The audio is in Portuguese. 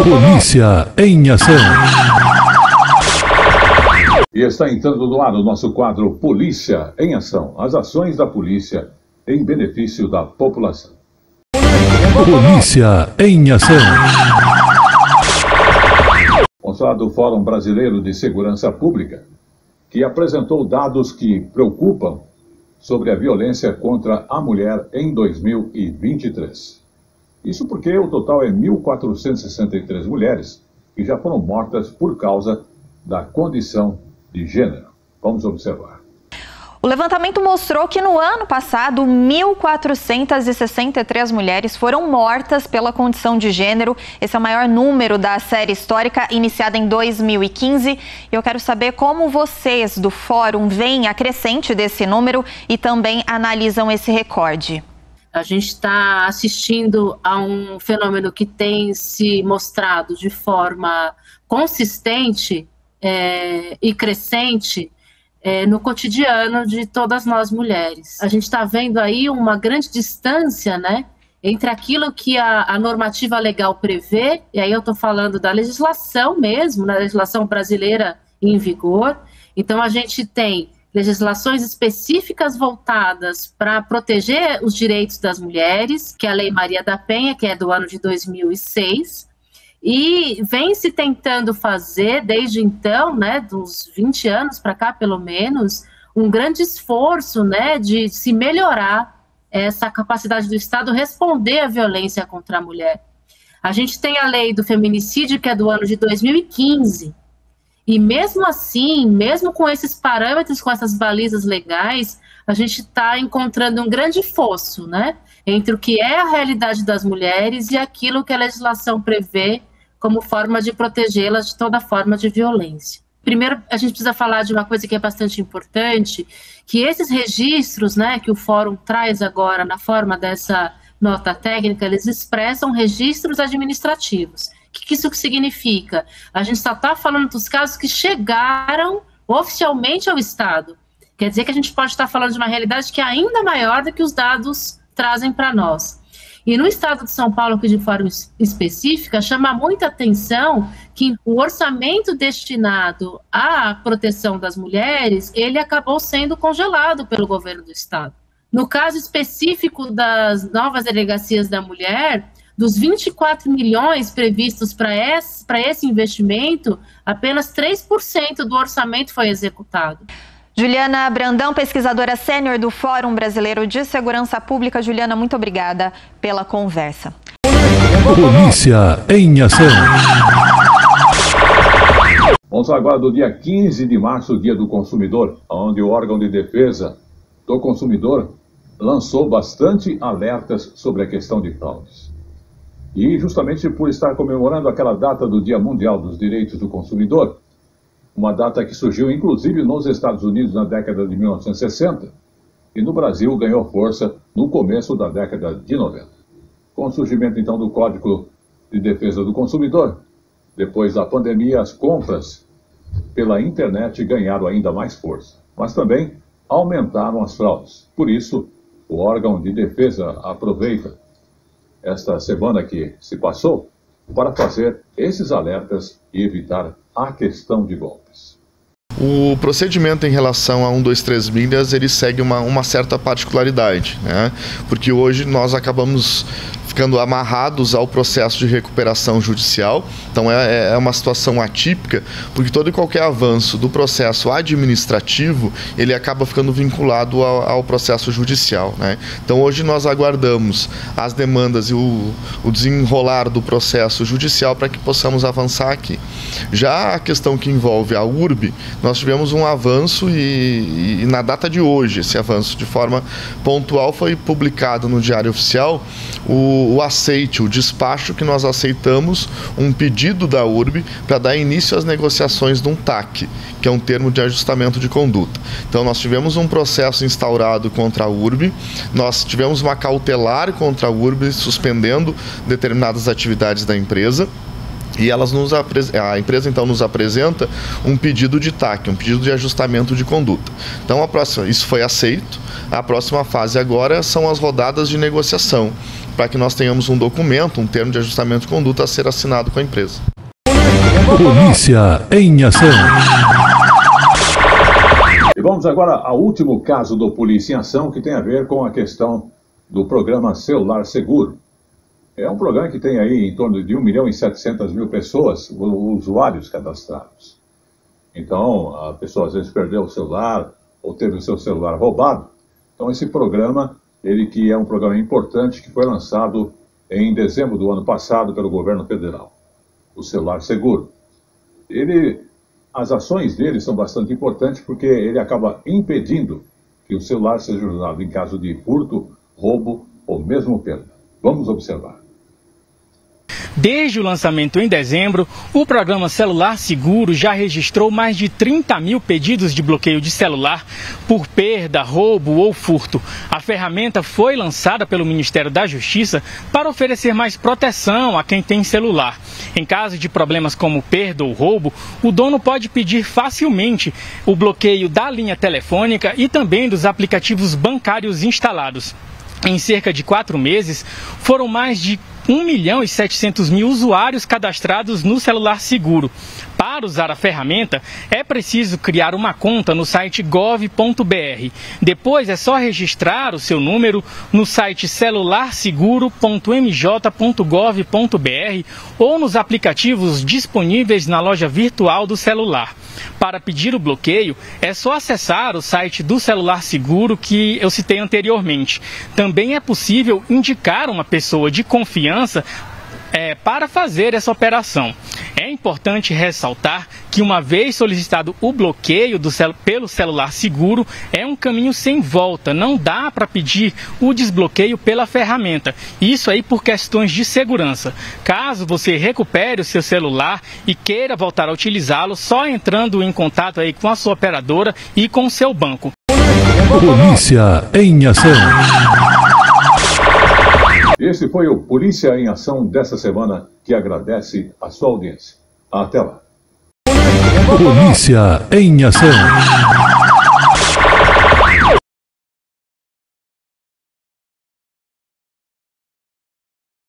Polícia em ação. E está entrando no ar o nosso quadro Polícia em Ação. As ações da polícia em benefício da população. Polícia em ação. Vamos falar do Fórum Brasileiro de Segurança Pública, que apresentou dados que preocupam sobre a violência contra a mulher em 2023. Isso porque o total é 1.463 mulheres que já foram mortas por causa da condição de gênero. Vamos observar. O levantamento mostrou que no ano passado, 1.463 mulheres foram mortas pela condição de gênero. Esse é o maior número da série histórica, iniciada em 2015. E eu quero saber como vocês do Fórum veem a crescente desse número e também analisam esse recorde. A gente está assistindo a um fenômeno que tem se mostrado de forma consistente e crescente no cotidiano de todas nós mulheres. A gente está vendo aí uma grande distância, né, entre aquilo que a normativa legal prevê, e aí eu estou falando da legislação mesmo, da legislação brasileira em vigor. Então a gente tem legislações específicas voltadas para proteger os direitos das mulheres, que é a Lei Maria da Penha, que é do ano de 2006, e vem se tentando fazer, desde então, né, dos 20 anos para cá, pelo menos, um grande esforço, né, de se melhorar essa capacidade do Estado responder à violência contra a mulher. A gente tem a lei do feminicídio, que é do ano de 2015, e mesmo assim, mesmo com esses parâmetros, com essas balizas legais, a gente está encontrando um grande fosso, né, entre o que é a realidade das mulheres e aquilo que a legislação prevê como forma de protegê-las de toda forma de violência. Primeiro, a gente precisa falar de uma coisa que é bastante importante, que esses registros, né, que o Fórum traz agora na forma dessa nota técnica, eles expressam registros administrativos. O que isso significa? A gente só está falando dos casos que chegaram oficialmente ao Estado. Quer dizer que a gente pode estar falando de uma realidade que é ainda maior do que os dados trazem para nós. E no estado de São Paulo, que de forma específica, chama muita atenção que o orçamento destinado à proteção das mulheres, ele acabou sendo congelado pelo governo do estado. No caso específico das novas delegacias da mulher, dos 24 milhões previstos para esse investimento, apenas 3% do orçamento foi executado. Juliana Brandão, pesquisadora sênior do Fórum Brasileiro de Segurança Pública. Juliana, muito obrigada pela conversa. Polícia em ação. Vamos agora do dia 15 de março, Dia do Consumidor, onde o órgão de defesa do consumidor lançou bastante alertas sobre a questão de fraudes. E justamente por estar comemorando aquela data do Dia Mundial dos Direitos do Consumidor, uma data que surgiu inclusive nos Estados Unidos na década de 1960 e no Brasil ganhou força no começo da década de 90. Com o surgimento então do Código de Defesa do Consumidor, depois da pandemia, as compras pela internet ganharam ainda mais força, mas também aumentaram as fraudes. Por isso, o órgão de defesa aproveita esta semana que se passou para fazer esses alertas e evitar a questão de golpes. O procedimento em relação a 123 milhas, ele segue uma certa particularidade, né? Porque hoje nós acabamos ficando amarrados ao processo de recuperação judicial. Então é uma situação atípica, porque todo e qualquer avanço do processo administrativo, ele acaba ficando vinculado ao processo judicial, né? Então hoje nós aguardamos as demandas e o desenrolar do processo judicial para que possamos avançar aqui. Já a questão que envolve a URB, nós tivemos um avanço e na data de hoje, esse avanço de forma pontual foi publicado no Diário Oficial o aceite, o despacho que nós aceitamos um pedido da URB para dar início às negociações de um TAC, que é um termo de ajustamento de conduta. Então nós tivemos um processo instaurado contra a URB, nós tivemos uma cautelar contra a URB suspendendo determinadas atividades da empresa. E a empresa então nos apresenta um pedido de TAC, um pedido de ajustamento de conduta. Então isso foi aceito. A próxima fase agora são as rodadas de negociação, para que nós tenhamos um documento, um termo de ajustamento de conduta a ser assinado com a empresa. Polícia em ação. E vamos agora ao último caso do Polícia em Ação, que tem a ver com a questão do programa Celular Seguro. É um programa que tem aí em torno de 1.700.000 pessoas, usuários cadastrados. Então, a pessoa às vezes perdeu o celular ou teve o seu celular roubado. Então, esse programa, ele que é um programa importante, que foi lançado em dezembro do ano passado pelo governo federal, o Celular Seguro. As ações dele são bastante importantes porque ele acaba impedindo que o celular seja usado em caso de furto, roubo ou mesmo perda. Vamos observar. Desde o lançamento em dezembro, o programa Celular Seguro já registrou mais de 30.000 pedidos de bloqueio de celular por perda, roubo ou furto. A ferramenta foi lançada pelo Ministério da Justiça para oferecer mais proteção a quem tem celular. Em caso de problemas como perda ou roubo, o dono pode pedir facilmente o bloqueio da linha telefônica e também dos aplicativos bancários instalados. Em cerca de 4 meses, foram mais de 1.700.000 usuários cadastrados no Celular Seguro. Para usar a ferramenta, é preciso criar uma conta no site gov.br. Depois é só registrar o seu número no site celularseguro.mj.gov.br ou nos aplicativos disponíveis na loja virtual do celular. Para pedir o bloqueio, é só acessar o site do Celular Seguro que eu citei anteriormente. Também é possível indicar uma pessoa de confiança para fazer essa operação. É importante ressaltar que, uma vez solicitado o bloqueio pelo Celular Seguro, é um caminho sem volta. Não dá para pedir o desbloqueio pela ferramenta. Isso aí por questões de segurança. Caso você recupere o seu celular e queira voltar a utilizá-lo, só entrando em contato aí com a sua operadora e com o seu banco. Polícia em ação. Esse foi o Polícia em Ação dessa semana, que agradece a sua audiência. Até lá. Polícia em ação.